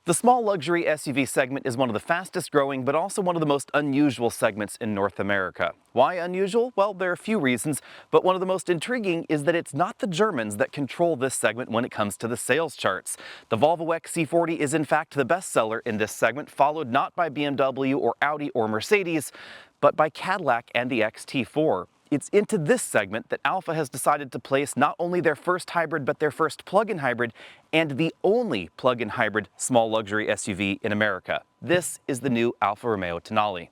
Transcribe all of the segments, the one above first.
The small luxury SUV segment is one of the fastest growing, but also one of the most unusual segments in North America. Why unusual? Well, there are a few reasons, but one of the most intriguing is that it's not the Germans that control this segment when it comes to the sales charts. The Volvo XC40 is in fact the bestseller in this segment, followed not by BMW or Audi or Mercedes, but by Cadillac and the XT4. It's into this segment that Alfa has decided to place not only their first hybrid, but their first plug-in hybrid, and the only plug-in hybrid small luxury SUV in America. This is the new Alfa Romeo Tonale.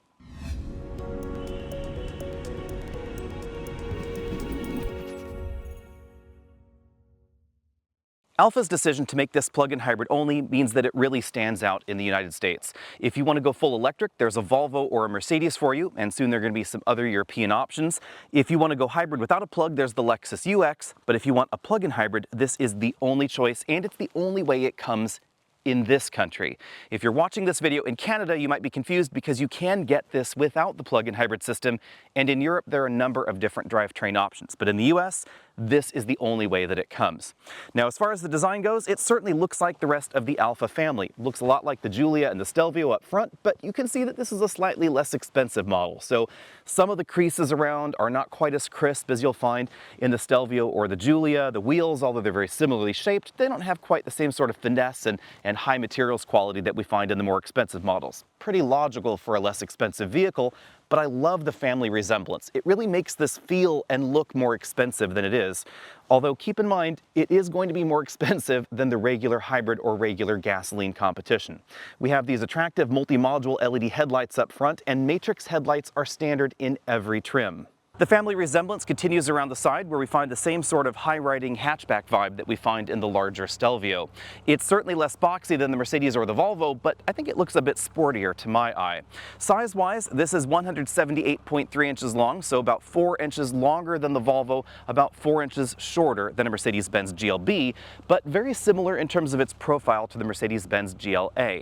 Alfa's decision to make this plug-in hybrid only means that it really stands out in the United States. If you want to go full electric, there's a Volvo or a Mercedes for you, and soon there are going to be some other European options. If you want to go hybrid without a plug, there's the Lexus UX, but if you want a plug-in hybrid, this is the only choice, and it's the only way it comes in this country. If you're watching this video in Canada, you might be confused because you can get this without the plug-in hybrid system, and in Europe there are a number of different drivetrain options, but in the US, this is the only way that it comes. Now, as far as the design goes, it certainly looks like the rest of the Alfa family. It looks a lot like the Giulia and the Stelvio up front, but you can see that this is a slightly less expensive model. So some of the creases around are not quite as crisp as you'll find in the Stelvio or the Giulia. The wheels, although they're very similarly shaped, they don't have quite the same sort of finesse and high materials quality that we find in the more expensive models. Pretty logical for a less expensive vehicle, but I love the family resemblance. It really makes this feel and look more expensive than it is. Although keep in mind, it is going to be more expensive than the regular hybrid or regular gasoline competition. We have these attractive multi-module LED headlights up front, and matrix headlights are standard in every trim. The family resemblance continues around the side, where we find the same sort of high-riding hatchback vibe that we find in the larger Stelvio. It's certainly less boxy than the Mercedes or the Volvo, but I think it looks a bit sportier to my eye. Size-wise, this is 178.3 inches long, so about 4 inches longer than the Volvo, about 4 inches shorter than a Mercedes-Benz GLB, but very similar in terms of its profile to the Mercedes-Benz GLA.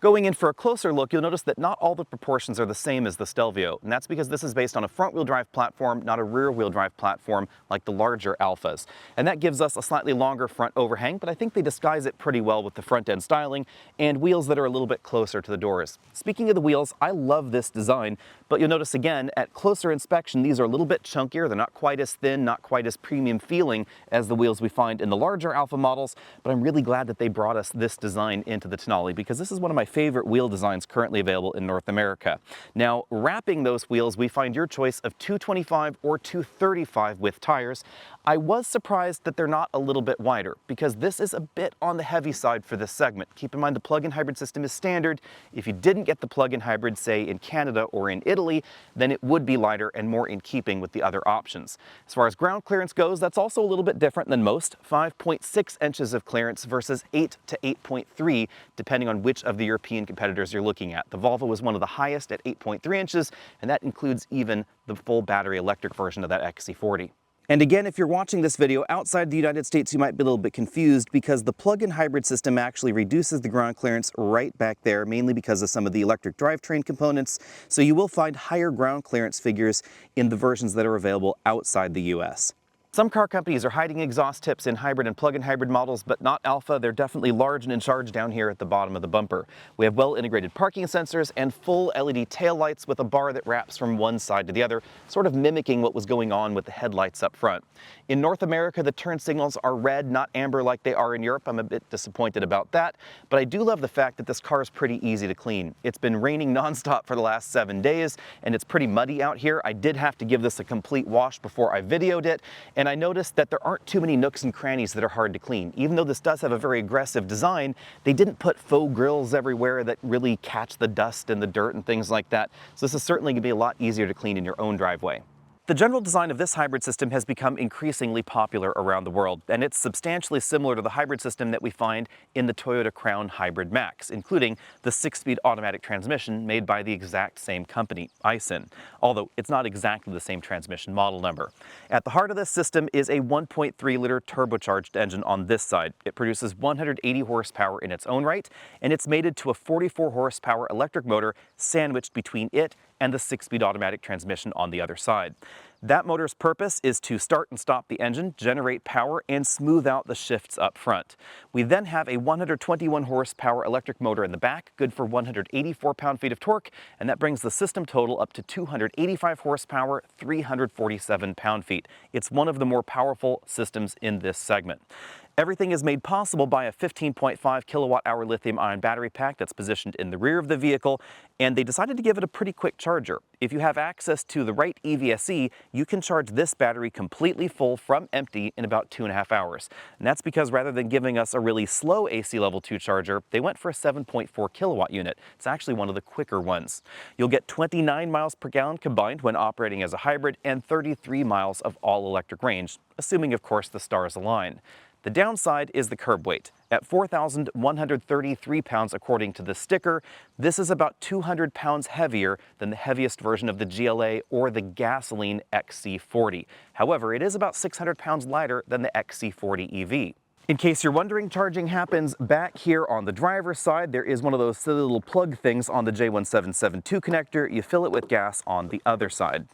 Going in for a closer look, you'll notice that not all the proportions are the same as the Stelvio, and that's because this is based on a front-wheel drive platform, not a rear-wheel drive platform like the larger Alfas. And that gives us a slightly longer front overhang, but I think they disguise it pretty well with the front-end styling and wheels that are a little bit closer to the doors. Speaking of the wheels, I love this design, but you'll notice again, at closer inspection, these are a little bit chunkier. They're not quite as thin, not quite as premium feeling as the wheels we find in the larger Alfa models, but I'm really glad that they brought us this design into the Tonale, because this is one of my favorite wheel designs currently available in North America. Now, wrapping those wheels, we find your choice of 225 or 235 width tires. I was surprised that they're not a little bit wider, because this is a bit on the heavy side for this segment. Keep in mind the plug-in hybrid system is standard. If you didn't get the plug-in hybrid, say in Canada or in Italy, then it would be lighter and more in keeping with the other options. As far as ground clearance goes, that's also a little bit different than most. 5.6 inches of clearance versus 8 to 8.3, depending on which of the European competitors you're looking at. The Volvo was one of the highest at 8.3 inches, and that includes even the full battery electric version of that XC40. And again, if you're watching this video outside the United States, you might be a little bit confused because the plug-in hybrid system actually reduces the ground clearance right back there, mainly because of some of the electric drivetrain components. So you will find higher ground clearance figures in the versions that are available outside the US. Some car companies are hiding exhaust tips in hybrid and plug-in hybrid models, but not Alfa. They're definitely large and in charge down here at the bottom of the bumper. We have well-integrated parking sensors and full LED taillights with a bar that wraps from one side to the other, sort of mimicking what was going on with the headlights up front. In North America, the turn signals are red, not amber like they are in Europe. I'm a bit disappointed about that, but I do love the fact that this car is pretty easy to clean. It's been raining nonstop for the last 7 days, and it's pretty muddy out here. I did have to give this a complete wash before I videoed it, and I noticed that there aren't too many nooks and crannies that are hard to clean. Even though this does have a very aggressive design, they didn't put faux grills everywhere that really catch the dust and the dirt and things like that. So this is certainly going to be a lot easier to clean in your own driveway. The general design of this hybrid system has become increasingly popular around the world, and it's substantially similar to the hybrid system that we find in the Toyota Crown Hybrid Max, including the 6-speed automatic transmission made by the exact same company, Aisin, although it's not exactly the same transmission model number. At the heart of this system is a 1.3-liter turbocharged engine on this side. It produces 180 horsepower in its own right, and it's mated to a 44 horsepower electric motor sandwiched between it and the 6-speed automatic transmission on the other side. That motor's purpose is to start and stop the engine, generate power, and smooth out the shifts up front. We then have a 121 horsepower electric motor in the back, good for 184 pound-feet of torque, and that brings the system total up to 285 horsepower, 347 pound-feet. It's one of the more powerful systems in this segment. Everything is made possible by a 15.5 kilowatt-hour lithium-ion battery pack that's positioned in the rear of the vehicle, and they decided to give it a pretty quick charger. If you have access to the right EVSE, you can charge this battery completely full from empty in about 2.5 hours. And that's because rather than giving us a really slow AC Level 2 charger, they went for a 7.4 kilowatt unit. It's actually one of the quicker ones. You'll get 29 miles per gallon combined when operating as a hybrid and 33 miles of all-electric range, assuming, of course, the stars align. The downside is the curb weight. At 4,133 pounds according to the sticker, this is about 200 pounds heavier than the heaviest version of the GLA or the gasoline XC40. However, it is about 600 pounds lighter than the XC40 EV. In case you're wondering, charging happens back here on the driver's side. There is one of those silly little plug things on the J1772 connector. You fill it with gas on the other side.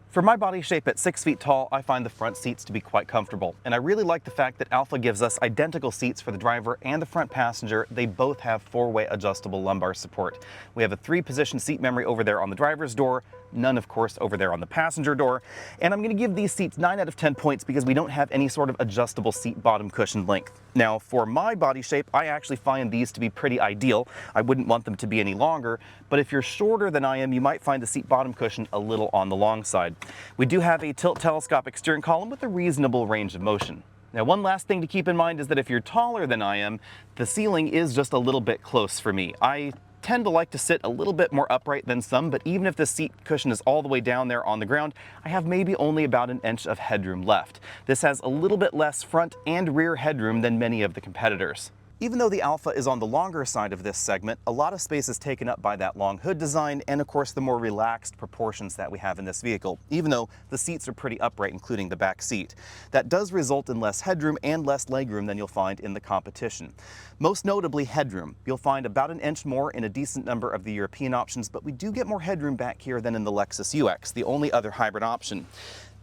For my body shape at 6 feet tall, I find the front seats to be quite comfortable, and I really like the fact that Alfa gives us identical seats for the driver and the front passenger. They both have 4-way adjustable lumbar support. We have a 3-position seat memory over there on the driver's door, none of course over there on the passenger door, and I'm going to give these seats 9 out of 10 points because we don't have any sort of adjustable seat bottom cushion length. Now, for my body shape, I actually find these to be pretty ideal. I wouldn't want them to be any longer, but if you're shorter than I am, you might find the seat bottom cushion a little on the long side. We do have a tilt telescopic steering column with a reasonable range of motion. Now, one last thing to keep in mind is that if you're taller than I am, the ceiling is just a little bit close for me. I tend to like to sit a little bit more upright than some, but even if the seat cushion is all the way down there on the ground, I have maybe only about an inch of headroom left. This has a little bit less front and rear headroom than many of the competitors. Even though the Alfa is on the longer side of this segment, a lot of space is taken up by that long hood design and of course the more relaxed proportions that we have in this vehicle, even though the seats are pretty upright, including the back seat. That does result in less headroom and less legroom than you'll find in the competition. Most notably headroom. You'll find about an inch more in a decent number of the European options, but we do get more headroom back here than in the Lexus UX, the only other hybrid option.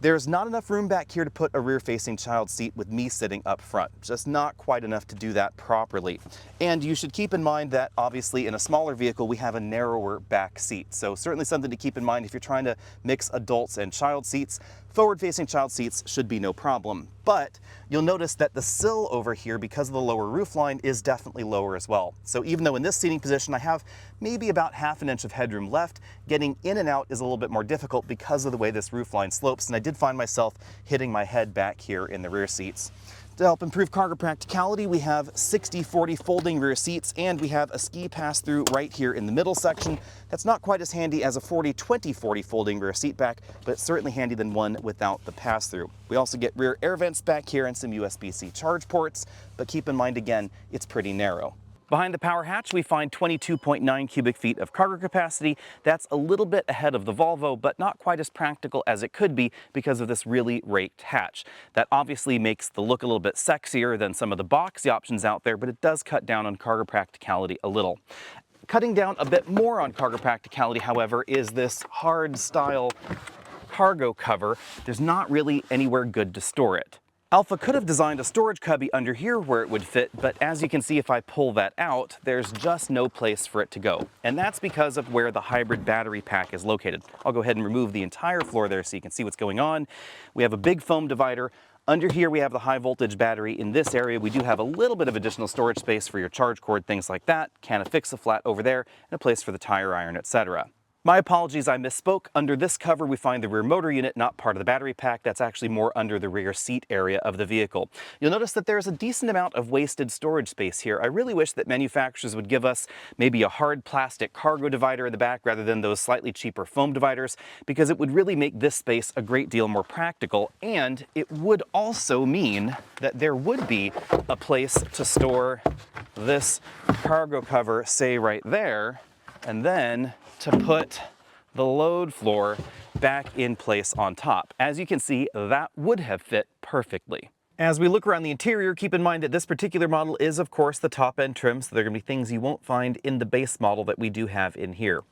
There's not enough room back here to put a rear-facing child seat with me sitting up front. Just not quite enough to do that properly. And you should keep in mind that obviously in a smaller vehicle we have a narrower back seat. So certainly something to keep in mind if you're trying to mix adults and child seats. Forward-facing child seats should be no problem. But you'll notice that the sill over here, because of the lower roofline, is definitely lower as well. So even though in this seating position I have maybe about ½ an inch of headroom left, getting in and out is a little bit more difficult because of the way this roofline slopes, and I did find myself hitting my head back here in the rear seats. To help improve cargo practicality, we have 60/40 folding rear seats, and we have a ski pass-through right here in the middle section. That's not quite as handy as a 40/20/40 folding rear seat back, but it's certainly handy than one without the pass-through. We also get rear air vents back here and some USB-C charge ports, but keep in mind again, it's pretty narrow. Behind the power hatch, we find 22.9 cubic feet of cargo capacity. That's a little bit ahead of the Volvo, but not quite as practical as it could be because of this really raked hatch. That obviously makes the look a little bit sexier than some of the boxy options out there, but it does cut down on cargo practicality a little. Cutting down a bit more on cargo practicality, however, is this hard style cargo cover. There's not really anywhere good to store it. Alfa could have designed a storage cubby under here where it would fit, but as you can see if I pull that out, there's just no place for it to go. And that's because of where the hybrid battery pack is located. I'll go ahead and remove the entire floor there so you can see what's going on. We have a big foam divider. Under here we have the high voltage battery. In this area we do have a little bit of additional storage space for your charge cord, things like that. Can affix a flat over there, and a place for the tire iron, etc. My apologies, I misspoke. Under this cover we find the rear motor unit, not part of the battery pack. That's actually more under the rear seat area of the vehicle. You'll notice that there's a decent amount of wasted storage space here. I really wish that manufacturers would give us maybe a hard plastic cargo divider in the back rather than those slightly cheaper foam dividers, because it would really make this space a great deal more practical, and it would also mean that there would be a place to store this cargo cover, say right there, and then to put the load floor back in place on top. As you can see, that would have fit perfectly. As we look around the interior, keep in mind that this particular model is, of course, the top-end trim, so there are going to be things you won't find in the base model that we do have in here.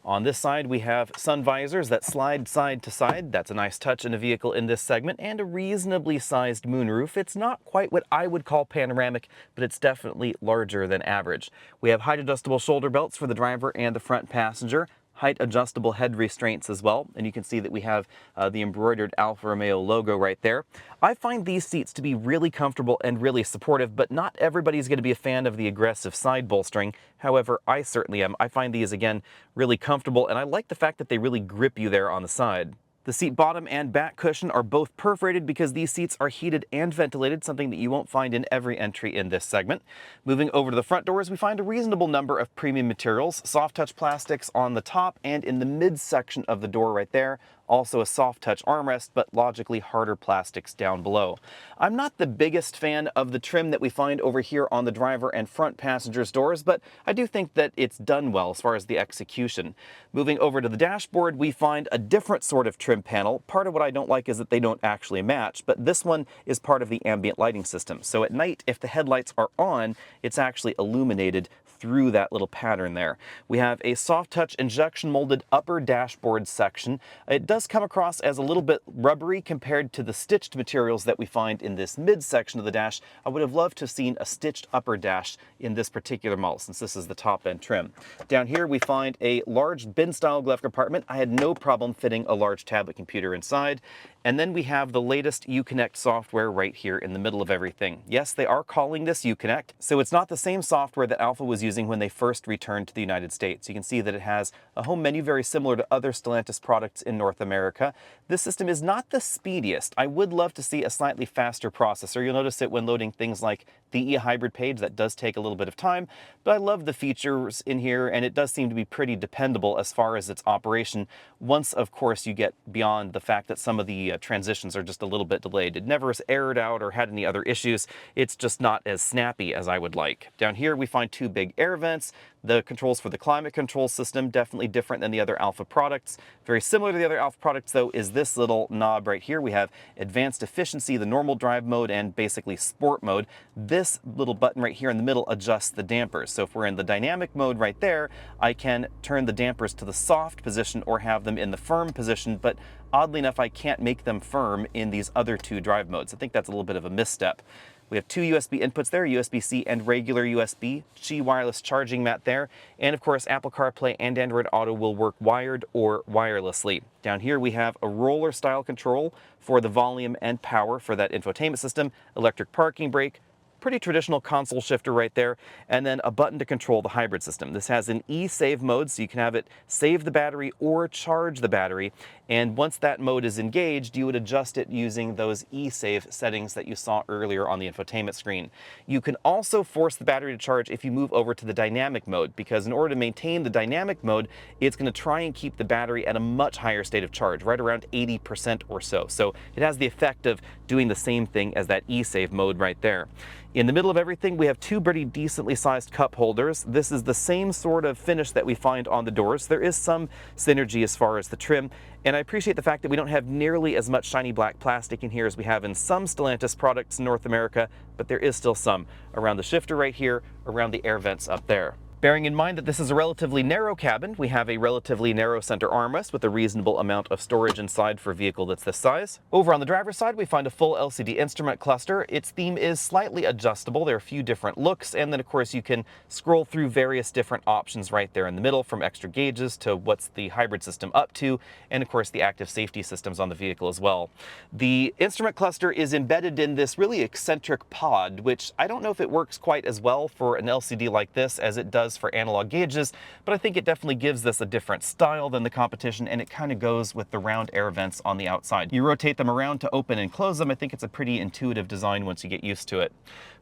On this side, we have sun visors that slide side to side. That's a nice touch in a vehicle in this segment, and a reasonably sized moonroof. It's not quite what I would call panoramic, but it's definitely larger than average. We have height-adjustable shoulder belts for the driver and the front passenger, height adjustable head restraints as well, and you can see that we have the embroidered Alfa Romeo logo right there. I find these seats to be really comfortable and really supportive, but not everybody's going to be a fan of the aggressive side bolstering. However, I certainly am. I find these, again, really comfortable, and I like the fact that they really grip you there on the side. The seat bottom and back cushion are both perforated because these seats are heated and ventilated, something that you won't find in every entry in this segment. Moving over to the front doors, we find a reasonable number of premium materials, soft touch plastics on the top and in the midsection of the door right there. Also a soft touch armrest, but logically harder plastics down below. I'm not the biggest fan of the trim that we find over here on the driver and front passengers doors, but I do think that it's done well as far as the execution. Moving over to the dashboard, we find a different sort of trim panel. Part of what I don't like is that they don't actually match, but this one is part of the ambient lighting system. So at night, if the headlights are on, it's actually illuminated through that little pattern there. We have a soft touch injection molded upper dashboard section. It does come across as a little bit rubbery compared to the stitched materials that we find in this midsection of the dash. I would have loved to have seen a stitched upper dash in this particular model, since this is the top end trim. Down here we find a large bin style glove compartment. I had no problem fitting a large tablet computer inside. And then we have the latest Uconnect software right here in the middle of everything. Yes, they are calling this Uconnect, so it's not the same software that Alfa was using when they first returned to the United States. You can see that it has a home menu very similar to other Stellantis products in North America. This system is not the speediest. I would love to see a slightly faster processor. You'll notice it when loading things like the e-hybrid page. That does take a little bit of time, but I love the features in here, and it does seem to be pretty dependable as far as its operation. Once, of course, you get beyond the fact that some of the transitions are just a little bit delayed. It never has aired out or had any other issues. It's just not as snappy as I would like. Down here we find two big air vents. The controls for the climate control system, definitely different than the other Alfa products. Very similar to the other Alfa products though is this little knob right here. We have advanced efficiency, the normal drive mode, and basically sport mode. This little button right here in the middle adjusts the dampers. So if we're in the dynamic mode right there, I can turn the dampers to the soft position or have them in the firm position, but oddly enough, I can't make them firm in these other two drive modes. I think that's a little bit of a misstep. We have two USB inputs there, USB-C and regular USB, Qi wireless charging mat there, and of course Apple CarPlay and Android Auto will work wired or wirelessly. Down here we have a roller style control for the volume and power for that infotainment system, electric parking brake, pretty traditional console shifter right there, and then a button to control the hybrid system. This has an e-save mode, so you can have it save the battery or charge the battery, and once that mode is engaged, you would adjust it using those e-save settings that you saw earlier on the infotainment screen. You can also force the battery to charge if you move over to the dynamic mode, because in order to maintain the dynamic mode, it's going to try and keep the battery at a much higher state of charge, right around 80% or so. So it has the effect of doing the same thing as that e-save mode right there. In the middle of everything, we have two pretty decently sized cup holders. This is the same sort of finish that we find on the doors. There is some synergy as far as the trim, and I appreciate the fact that we don't have nearly as much shiny black plastic in here as we have in some Stellantis products in North America, but there is still some around the shifter right here, around the air vents up there. Bearing in mind that this is a relatively narrow cabin, we have a relatively narrow center armrest with a reasonable amount of storage inside for a vehicle that's this size. Over on the driver's side, we find a full LCD instrument cluster. Its theme is slightly adjustable. There are a few different looks, and then of course you can scroll through various different options right there in the middle, from extra gauges to what's the hybrid system up to, and of course the active safety systems on the vehicle as well. The instrument cluster is embedded in this really eccentric pod, which I don't know if it works quite as well for an LCD like this as it does for analog gauges, but I think it definitely gives this a different style than the competition, and it kind of goes with the round air vents on the outside. You rotate them around to open and close them. I think it's a pretty intuitive design once you get used to it.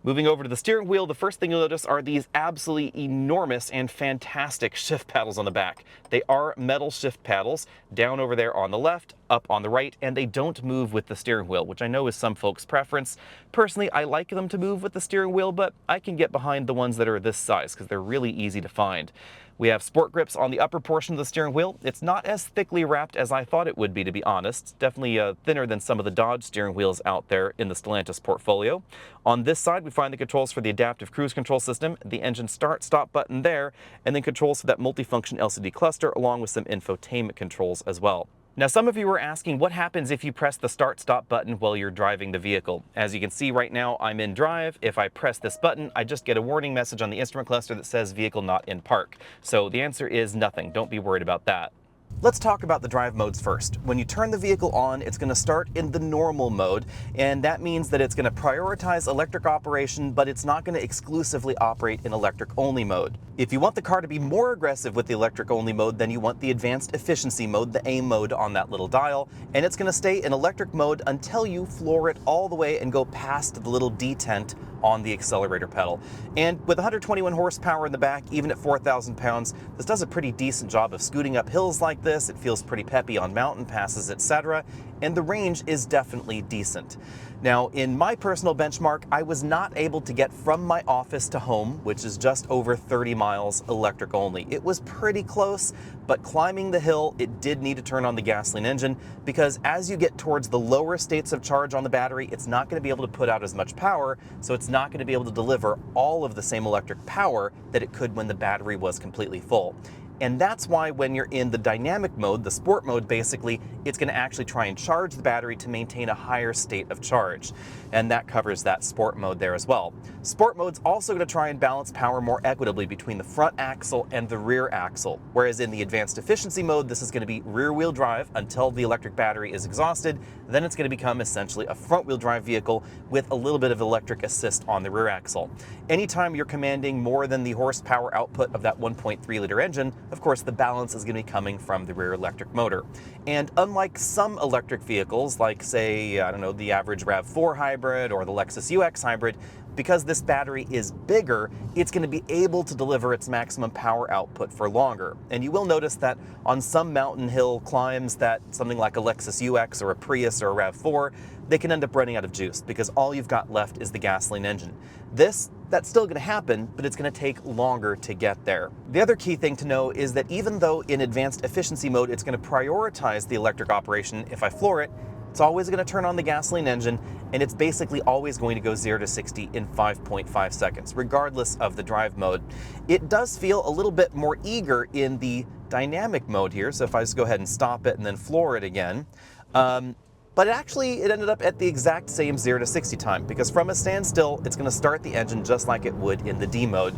Moving over to the steering wheel, the first thing you'll notice are these absolutely enormous and fantastic shift paddles on the back. They are metal shift paddles, down over there on the left, up on the right, and they don't move with the steering wheel, which I know is some folks' preference. Personally, I like them to move with the steering wheel, but I can get behind the ones that are this size because they're really easy to find. We have sport grips on the upper portion of the steering wheel. It's not as thickly wrapped as I thought it would be, to be honest. It's definitely thinner than some of the Dodge steering wheels out there in the Stellantis portfolio. On this side, we find the controls for the adaptive cruise control system, the engine start-stop button there, and then controls for that multifunction LCD cluster, along with some infotainment controls as well. Now, some of you were asking what happens if you press the start-stop button while you're driving the vehicle. As you can see right now, I'm in drive. If I press this button, I just get a warning message on the instrument cluster that says vehicle not in park. So the answer is nothing. Don't be worried about that. Let's talk about the drive modes first. When you turn the vehicle on, it's going to start in the normal mode, and that means that it's going to prioritize electric operation, but it's not going to exclusively operate in electric-only mode. If you want the car to be more aggressive with the electric-only mode, then you want the advanced efficiency mode, the A mode on that little dial, and it's going to stay in electric mode until you floor it all the way and go past the little detent on the accelerator pedal. And with 121 horsepower in the back, even at 4,000 pounds, this does a pretty decent job of scooting up hills like this. It feels pretty peppy on mountain passes, etc. And the range is definitely decent. Now, in my personal benchmark, I was not able to get from my office to home, which is just over 30 miles electric only. It was pretty close, but climbing the hill, it did need to turn on the gasoline engine, because as you get towards the lower states of charge on the battery, it's not going to be able to put out as much power, so it's not going to be able to deliver all of the same electric power that it could when the battery was completely full. And that's why when you're in the dynamic mode, the sport mode basically, it's going to actually try and charge the battery to maintain a higher state of charge. And that covers that sport mode there as well. Sport mode's also going to try and balance power more equitably between the front axle and the rear axle. Whereas in the advanced efficiency mode, this is going to be rear wheel drive until the electric battery is exhausted. Then it's going to become essentially a front wheel drive vehicle with a little bit of electric assist on the rear axle. Anytime you're commanding more than the horsepower output of that 1.3 liter engine, of course, the balance is going to be coming from the rear electric motor. And unlike some electric vehicles, like say, I don't know, the average RAV4 hybrid or the Lexus UX hybrid, because this battery is bigger, it's going to be able to deliver its maximum power output for longer. And you will notice that on some mountain hill climbs that something like a Lexus UX or a Prius or a RAV4, they can end up running out of juice because all you've got left is the gasoline engine. That's still going to happen, but it's going to take longer to get there. The other key thing to know is that even though in advanced efficiency mode, it's going to prioritize the electric operation, if I floor it, it's always going to turn on the gasoline engine, and it's basically always going to go 0 to 60 in 5.5 seconds, regardless of the drive mode. It does feel a little bit more eager in the dynamic mode here, so if I just go ahead and stop it and then floor it again, but it ended up at the exact same 0 to 60 time, because from a standstill, it's going to start the engine just like it would in the D mode.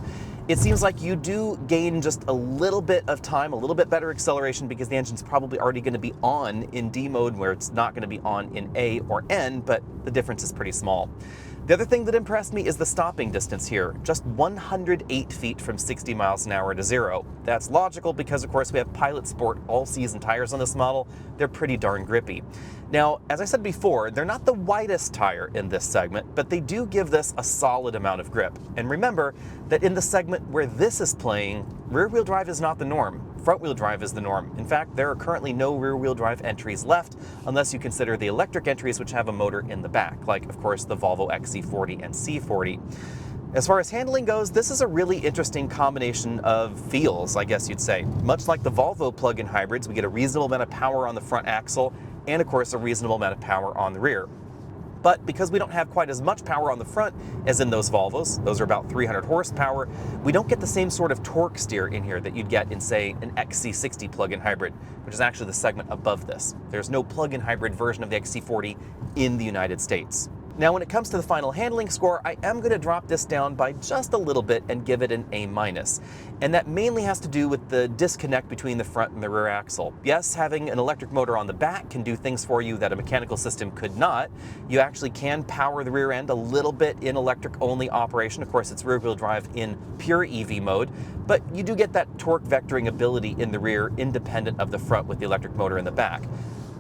It seems like you do gain just a little bit of time, a little bit better acceleration, because the engine's probably already going to be on in D mode where it's not going to be on in A or N, but the difference is pretty small. The other thing that impressed me is the stopping distance here, just 108 feet from 60 miles an hour to 0. That's logical because, of course, we have Pilot Sport all-season tires on this model. They're pretty darn grippy. Now, as I said before, they're not the widest tire in this segment, but they do give this a solid amount of grip. And remember that in the segment where this is playing, rear-wheel drive is not the norm. Front-wheel drive is the norm. In fact, there are currently no rear-wheel drive entries left, unless you consider the electric entries which have a motor in the back, like, of course, the Volvo XC40 and C40. As far as handling goes, this is a really interesting combination of feels, I guess you'd say. Much like the Volvo plug-in hybrids, we get a reasonable amount of power on the front axle, and of course a reasonable amount of power on the rear. But because we don't have quite as much power on the front as in those Volvos, those are about 300 horsepower, we don't get the same sort of torque steer in here that you'd get in, say, an XC60 plug-in hybrid, which is actually the segment above this. There's no plug-in hybrid version of the XC40 in the United States. Now, when it comes to the final handling score, I am going to drop this down by just a little bit and give it an A-. And that mainly has to do with the disconnect between the front and the rear axle. Yes, having an electric motor on the back can do things for you that a mechanical system could not. You actually can power the rear end a little bit in electric-only operation. Of course, it's rear-wheel drive in pure EV mode, but you do get that torque vectoring ability in the rear independent of the front with the electric motor in the back.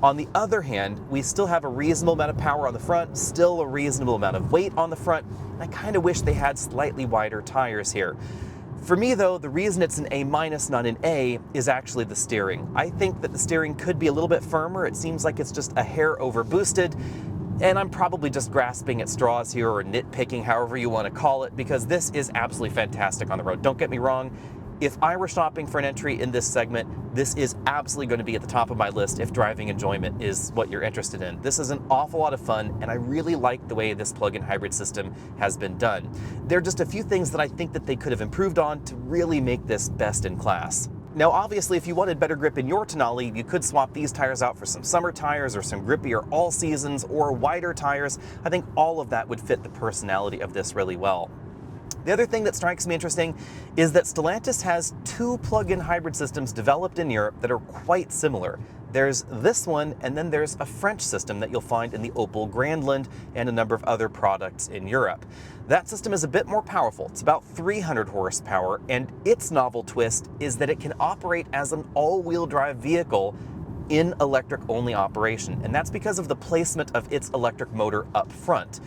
On the other hand, we still have a reasonable amount of power on the front, still a reasonable amount of weight on the front, and I kind of wish they had slightly wider tires here. For me though, the reason it's an A-, not an A, is actually the steering. I think that the steering could be a little bit firmer. It seems like it's just a hair over boosted. And I'm probably just grasping at straws here or nitpicking, however you want to call it, because this is absolutely fantastic on the road. Don't get me wrong. If I were shopping for an entry in this segment, this is absolutely going to be at the top of my list if driving enjoyment is what you're interested in. This is an awful lot of fun, and I really like the way this plug-in hybrid system has been done. There are just a few things that I think that they could have improved on to really make this best in class. Now, obviously, if you wanted better grip in your Tonale, you could swap these tires out for some summer tires or some grippier all seasons or wider tires. I think all of that would fit the personality of this really well. The other thing that strikes me interesting is that Stellantis has two plug-in hybrid systems developed in Europe that are quite similar. There's this one, and then there's a French system that you'll find in the Opel Grandland and a number of other products in Europe. That system is a bit more powerful. It's about 300 horsepower, and its novel twist is that it can operate as an all-wheel drive vehicle in electric-only operation, and that's because of the placement of its electric motor up front.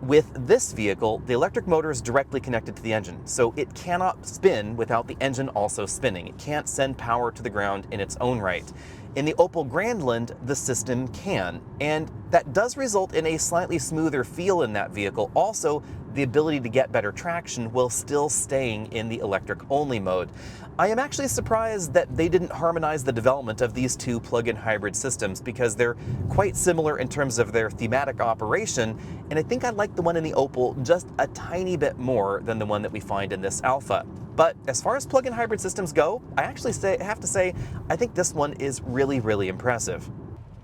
With this vehicle, the electric motor is directly connected to the engine, so it cannot spin without the engine also spinning. It can't send power to the ground in its own right. In the Opel Grandland, the system can, and that does result in a slightly smoother feel in that vehicle. Also, the ability to get better traction while still staying in the electric-only mode. I am actually surprised that they didn't harmonize the development of these two plug-in hybrid systems because they're quite similar in terms of their thematic operation, and I think I like the one in the Opel just a tiny bit more than the one that we find in this Alfa. But as far as plug-in hybrid systems go, I actually have to say, I think this one is really, really impressive.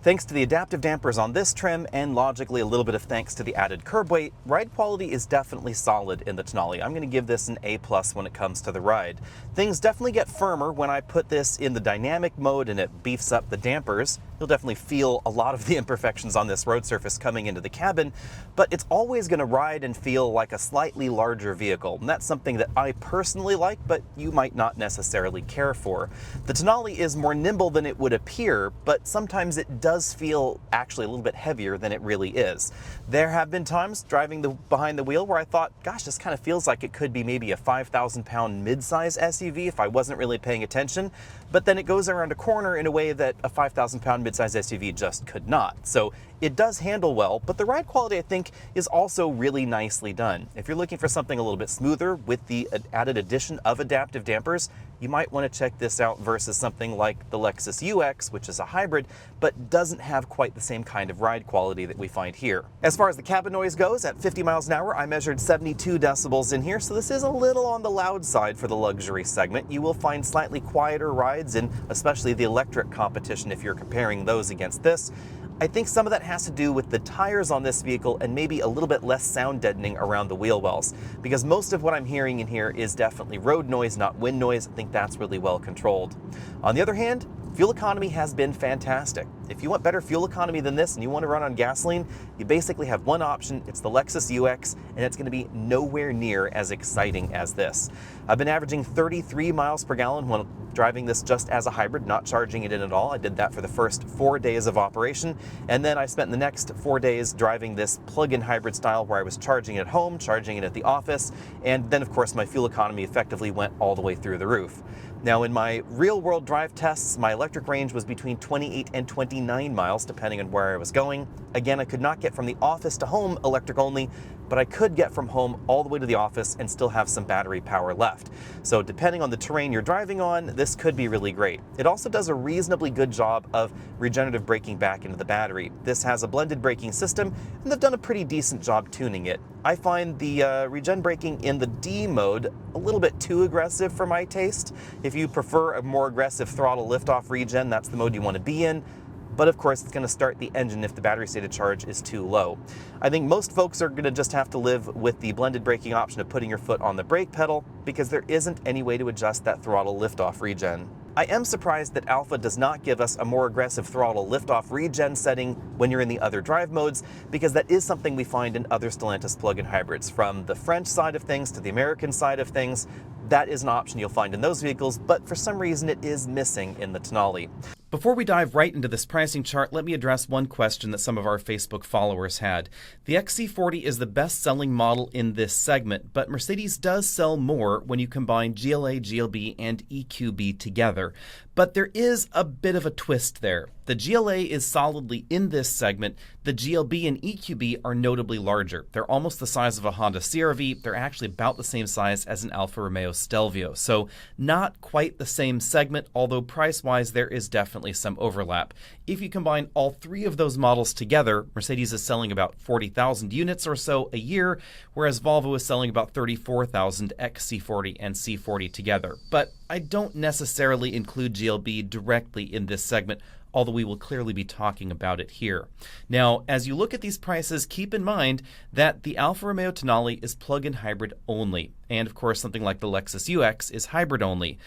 Thanks to the adaptive dampers on this trim, and logically a little bit of thanks to the added curb weight, ride quality is definitely solid in the Tonale. I'm going to give this an A+ when it comes to the ride. Things definitely get firmer when I put this in the dynamic mode and it beefs up the dampers. You'll definitely feel a lot of the imperfections on this road surface coming into the cabin, but it's always going to ride and feel like a slightly larger vehicle, and that's something that I personally like, but you might not necessarily care for. The Tonale is more nimble than it would appear, but sometimes it does feel actually a little bit heavier than it really is. There have been times driving behind the wheel where I thought, gosh, this kind of feels like it could be maybe a 5,000-pound mid-size SUV if I wasn't really paying attention, but then it goes around a corner in a way that a 5,000-pound mid-size SUV just could not. So it does handle well, but the ride quality, I think, is also really nicely done. If you're looking for something a little bit smoother with the added addition of adaptive dampers, you might want to check this out versus something like the Lexus UX, which is a hybrid, but doesn't have quite the same kind of ride quality that we find here. As far as the cabin noise goes, at 50 miles an hour, I measured 72 decibels in here, so this is a little on the loud side for the luxury segment. You will find slightly quieter rides in especially the electric competition if you're comparing those against this. I think some of that has to do with the tires on this vehicle and maybe a little bit less sound deadening around the wheel wells, because most of what I'm hearing in here is definitely road noise, not wind noise. I think that's really well controlled. On the other hand, fuel economy has been fantastic. If you want better fuel economy than this and you want to run on gasoline, you basically have one option. It's the Lexus UX, and it's going to be nowhere near as exciting as this. I've been averaging 33 miles per gallon when driving this just as a hybrid, not charging it in at all. I did that for the first 4 days of operation, and then I spent the next 4 days driving this plug-in hybrid style where I was charging it at home, charging it at the office, and then of course my fuel economy effectively went all the way through the roof. Now, in my real-world drive tests, my electric range was between 28 and 29 miles, depending on where I was going. Again, I could not get from the office to home electric only, but I could get from home all the way to the office and still have some battery power left. So depending on the terrain you're driving on, this could be really great. It also does a reasonably good job of regenerative braking back into the battery. This has a blended braking system, and they've done a pretty decent job tuning it. I find the regen braking in the D mode a little bit too aggressive for my taste. If you prefer a more aggressive throttle liftoff regen, that's the mode you want to be in. But of course, it's going to start the engine if the battery state of charge is too low. I think most folks are going to just have to live with the blended braking option of putting your foot on the brake pedal, because there isn't any way to adjust that throttle liftoff regen. I am surprised that Alfa does not give us a more aggressive throttle liftoff regen setting when you're in the other drive modes, because that is something we find in other Stellantis plug-in hybrids. From the French side of things to the American side of things, that is an option you'll find in those vehicles, but for some reason it is missing in the Tonale. Before we dive right into this pricing chart, let me address one question that some of our Facebook followers had. The XC40 is the best-selling model in this segment, but Mercedes does sell more when you combine GLA, GLB, and EQB together. But But there is a bit of a twist there. The GLA is solidly in this segment. The GLB and EQB are notably larger. They're almost the size of a Honda CR-V. They're actually about the same size as an Alfa Romeo Stelvio. So not quite the same segment, although price-wise there is definitely some overlap. If you combine all three of those models together, Mercedes is selling about 40,000 units or so a year, whereas Volvo is selling about 34,000 XC40 and C40 together. But I don't necessarily include GLB directly in this segment, although we will clearly be talking about it here. Now, as you look at these prices, keep in mind that the Alfa Romeo Tonale is plug-in hybrid only, and of course something like the Lexus UX is hybrid only.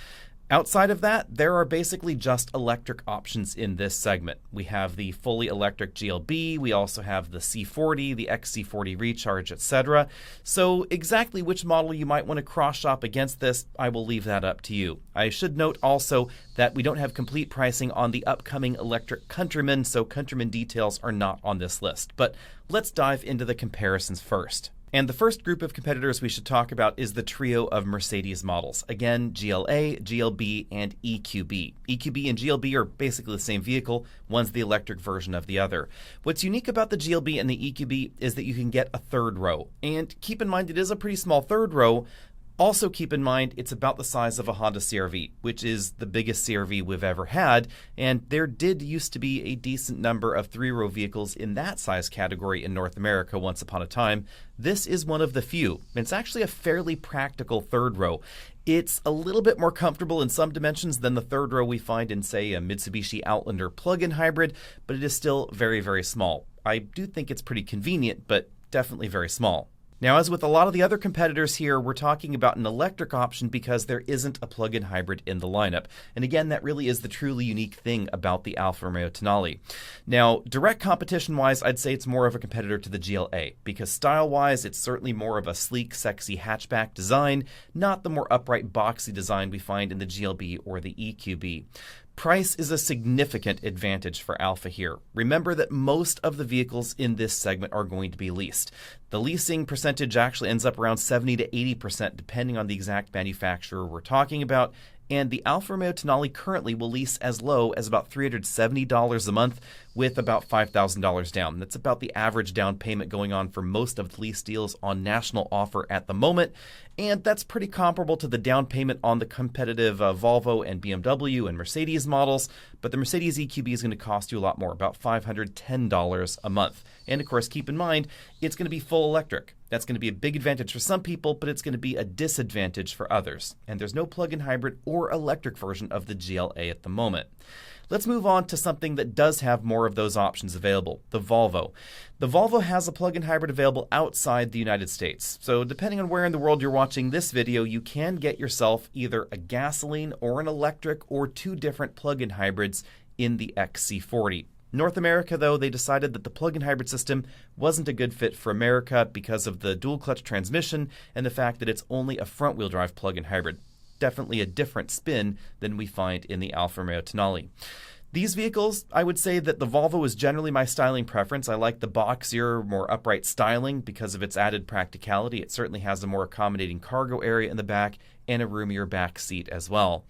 Outside of that, there are basically just electric options in this segment. We have the fully electric GLB, we also have the C40, the XC40 Recharge, etc. So exactly which model you might want to cross-shop against this, I will leave that up to you. I should note also that we don't have complete pricing on the upcoming electric Countryman, so Countryman details are not on this list. But let's dive into the comparisons first. And the first group of competitors we should talk about is the trio of Mercedes models. Again, GLA, GLB, and EQB. EQB and GLB are basically the same vehicle. One's the electric version of the other. What's unique about the GLB and the EQB is that you can get a third row. And keep in mind, it is a pretty small third row. Also keep in mind, it's about the size of a Honda CR-V, which is the biggest CR-V we've ever had, and there did used to be a decent number of three-row vehicles in that size category in North America once upon a time. This is one of the few. It's actually a fairly practical third row. It's a little bit more comfortable in some dimensions than the third row we find in, say, a Mitsubishi Outlander plug-in hybrid, but it is still very, very small. I do think it's pretty convenient, but definitely very small. Now, as with a lot of the other competitors here, we're talking about an electric option because there isn't a plug-in hybrid in the lineup. And again, that really is the truly unique thing about the Alfa Romeo Tonale. Now, direct competition-wise, I'd say it's more of a competitor to the GLA, because style-wise, it's certainly more of a sleek, sexy hatchback design, not the more upright, boxy design we find in the GLB or the EQB. Price is a significant advantage for Alfa here. Remember that most of the vehicles in this segment are going to be leased. The leasing percentage actually ends up around 70 to 80% depending on the exact manufacturer we're talking about, and the Alfa Romeo Tonale currently will lease as low as about $370 a month with about $5,000 down. That's about the average down payment going on for most of the lease deals on national offer at the moment, and that's pretty comparable to the down payment on the competitive Volvo and BMW and Mercedes models, but the Mercedes EQB is going to cost you a lot more, about $510 a month. And of course, keep in mind, it's going to be full electric. That's going to be a big advantage for some people, but it's going to be a disadvantage for others. And there's no plug-in hybrid or electric version of the GLA at the moment. Let's move on to something that does have more of those options available, the Volvo. The Volvo has a plug-in hybrid available outside the United States. So depending on where in the world you're watching this video, you can get yourself either a gasoline or an electric or two different plug-in hybrids in the XC40. North America, though, they decided that the plug-in hybrid system wasn't a good fit for America because of the dual-clutch transmission and the fact that it's only a front-wheel drive plug-in hybrid. Definitely a different spin than we find in the Alfa Romeo Tonale. These vehicles, I would say that the Volvo is generally my styling preference. I like the boxier, more upright styling because of its added practicality. It certainly has a more accommodating cargo area in the back and a roomier back seat as well.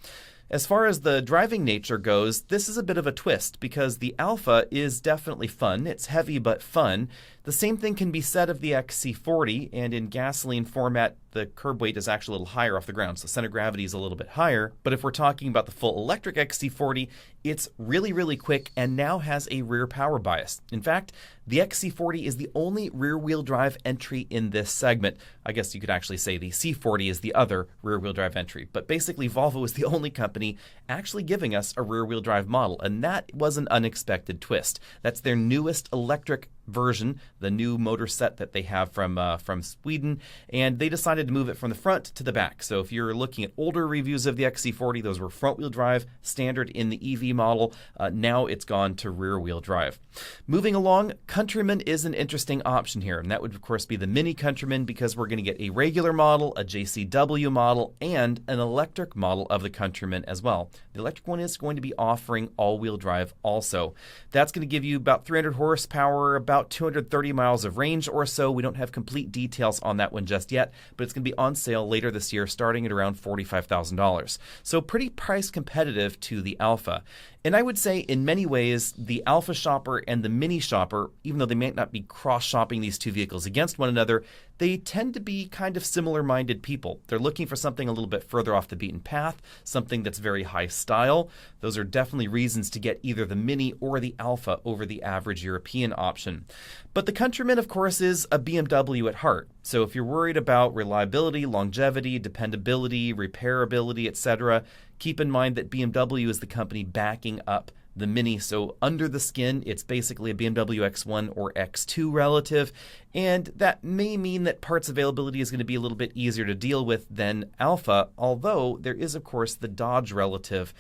As far as the driving nature goes, this is a bit of a twist because the Alfa is definitely fun. It's heavy but fun. The same thing can be said of the XC40, and in gasoline format, the curb weight is actually a little higher off the ground, so center of gravity is a little bit higher. But if we're talking about the full electric XC40, it's really, really quick and now has a rear power bias. In fact, the XC40 is the only rear-wheel drive entry in this segment. I guess you could actually say the C40 is the other rear-wheel drive entry. But basically, Volvo is the only company actually giving us a rear-wheel drive model, and that was an unexpected twist. That's their newest electric version, the new motor set that they have from Sweden, and they decided to move it from the front to the back. So if you're looking at older reviews of the XC40, those were front-wheel drive, standard in the EV model. Now it's gone to rear-wheel drive. Moving along, Countryman is an interesting option here, and that would of course be the Mini Countryman because we're going to get a regular model, a JCW model, and an electric model of the Countryman as well. The electric one is going to be offering all-wheel drive also. That's going to give you about 300 horsepower, about about 230 miles of range or so. We don't have complete details on that one just yet, but it's going to be on sale later this year, starting at around $45,000. So pretty price competitive to the Alfa. And I would say in many ways, the Alfa shopper and the Mini shopper, even though they might not be cross-shopping these two vehicles against one another, they tend to be kind of similar-minded people. They're looking for something a little bit further off the beaten path, something that's very high style. Those are definitely reasons to get either the Mini or the Alfa over the average European option. But the Countryman, of course, is a BMW at heart. So if you're worried about reliability, longevity, dependability, repairability, etc., keep in mind that BMW is the company backing up the Mini. So under the skin, it's basically a BMW X1 or X2 relative. And that may mean that parts availability is going to be a little bit easier to deal with than Alfa, although there is, of course, the Dodge relative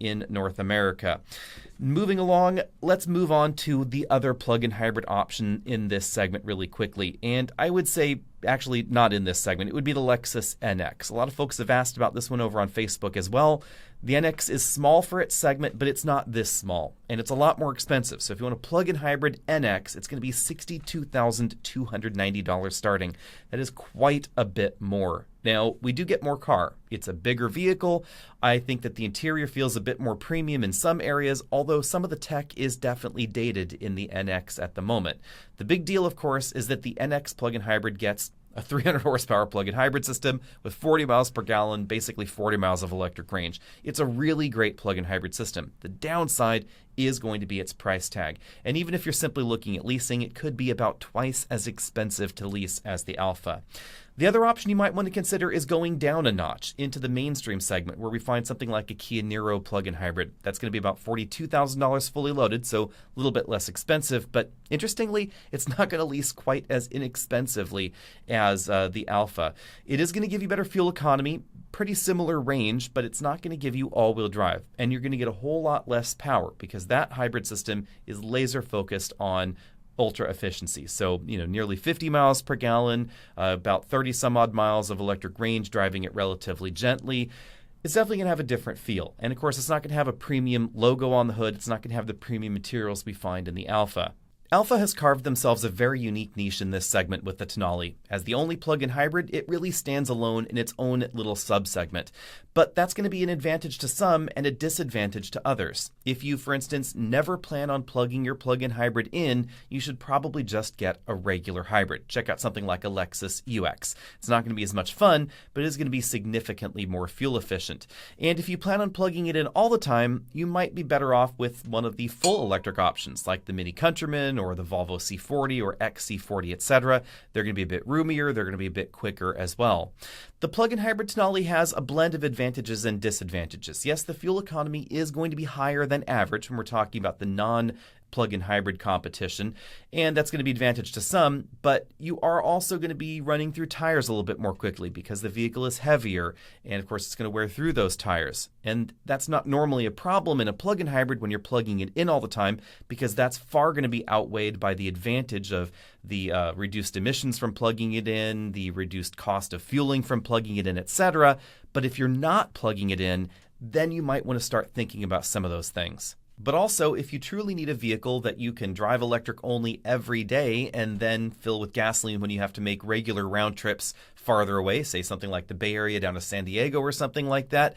in North America. Moving along, let's move on to the other plug-in hybrid option in this segment really quickly. And I would say, actually not in this segment, it would be the Lexus NX. A lot of folks have asked about this one over on Facebook as well. The NX is small for its segment, but it's not this small, and it's a lot more expensive. So if you want a plug-in hybrid NX, it's going to be $62,290 starting. That is quite a bit more. Now, we do get more car. It's a bigger vehicle. I think that the interior feels a bit more premium in some areas, although some of the tech is definitely dated in the NX at the moment. The big deal, of course, is that the NX plug-in hybrid gets a 300 horsepower plug-in hybrid system with 40 miles per gallon, basically 40 miles of electric range. It's a really great plug-in hybrid system. The downside is going to be its price tag. And even if you're simply looking at leasing, it could be about twice as expensive to lease as the Alfa. The other option you might want to consider is going down a notch into the mainstream segment, where we find something like a Kia Niro plug-in hybrid. That's going to be about $42,000 fully loaded, so a little bit less expensive. But interestingly, it's not going to lease quite as inexpensively as the Alfa. It is going to give you better fuel economy, pretty similar range, but it's not going to give you all-wheel drive. And you're going to get a whole lot less power because that hybrid system is laser-focused on ultra efficiency. So, nearly 50 miles per gallon, about 30 some odd miles of electric range, driving it relatively gently. It's definitely going to have a different feel. And of course, it's not going to have a premium logo on the hood. It's not going to have the premium materials we find in the Alfa. Alfa has carved themselves a very unique niche in this segment with the Tonale. As the only plug-in hybrid, it really stands alone in its own little sub-segment. But that's going to be an advantage to some and a disadvantage to others. If you, for instance, never plan on plugging your plug-in hybrid in, you should probably just get a regular hybrid. Check out something like a Lexus UX. It's not going to be as much fun, but it is going to be significantly more fuel efficient. And if you plan on plugging it in all the time, you might be better off with one of the full electric options, like the Mini Countryman or the Volvo C40 or XC40, etc. They're going to be a bit roomier. They're going to be a bit quicker as well. The plug-in hybrid Tonale has a blend of advantages and disadvantages. Yes, the fuel economy is going to be higher than average when we're talking about the non-plug-in hybrid competition, and that's going to be an advantage to some, but you are also going to be running through tires a little bit more quickly because the vehicle is heavier, and of course it's going to wear through those tires. And that's not normally a problem in a plug-in hybrid when you're plugging it in all the time, because that's far going to be outweighed by the advantage of the reduced emissions from plugging it in, the reduced cost of fueling from plugging it in, etc. But if you're not plugging it in, then you might want to start thinking about some of those things. But also, if you truly need a vehicle that you can drive electric only every day and then fill with gasoline when you have to make regular round trips farther away, say something like the Bay Area down to San Diego or something like that,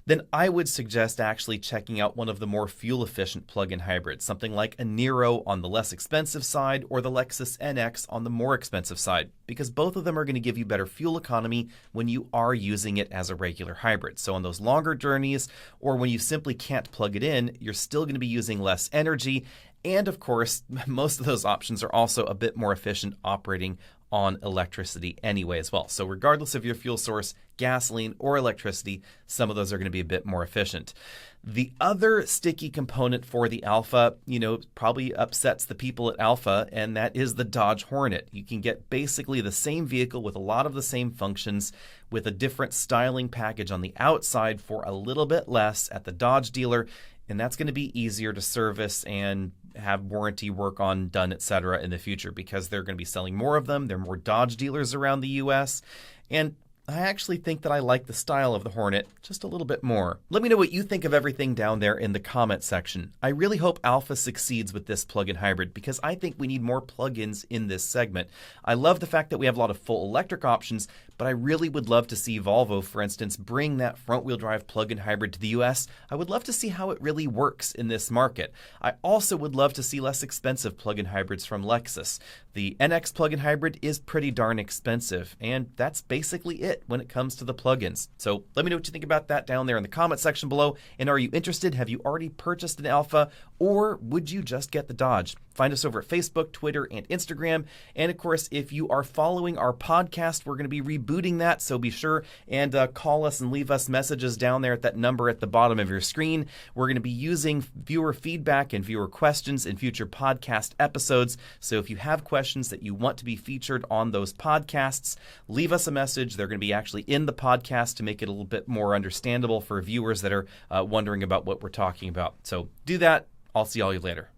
then I would suggest actually checking out one of the more fuel-efficient plug-in hybrids, something like a Niro on the less expensive side or the Lexus NX on the more expensive side, because both of them are going to give you better fuel economy when you are using it as a regular hybrid. So on those longer journeys or when you simply can't plug it in, you're still going to be using less energy. And of course, most of those options are also a bit more efficient operating on electricity anyway as well. So regardless of your fuel source, gasoline or electricity, some of those are going to be a bit more efficient. The other sticky component for the Alfa, probably upsets the people at Alfa, and that is the Dodge Hornet. You can get basically the same vehicle with a lot of the same functions with a different styling package on the outside for a little bit less at the Dodge dealer, and that's going to be easier to service and have warranty work on done, etc. in the future because they're going to be selling more of them. There are more Dodge dealers around the U.S., and I actually think that I like the style of the Hornet just a little bit more. Let me know what you think of everything down there in the comment section. I really hope Alfa succeeds with this plug-in hybrid because I think we need more plug-ins in this segment. I love the fact that we have a lot of full electric options, but I really would love to see Volvo, for instance, bring that front-wheel drive plug-in hybrid to the US. I would love to see how it really works in this market. I also would love to see less expensive plug-in hybrids from Lexus. The NX plug-in hybrid is pretty darn expensive, and that's basically it when it comes to the plugins. So let me know what you think about that down there in the comment section below. And are you interested? Have you already purchased an Alfa, or would you just get the Dodge? Find us over at Facebook, Twitter, and Instagram. And of course, if you are following our podcast, we're going to be rebooting that. So be sure and call us and leave us messages down there at that number at the bottom of your screen. We're going to be using viewer feedback and viewer questions in future podcast episodes. So if you have questions that you want to be featured on those podcasts, leave us a message. They're going to be actually in the podcast to make it a little bit more understandable for viewers that are wondering about what we're talking about. So do that. I'll see all you later.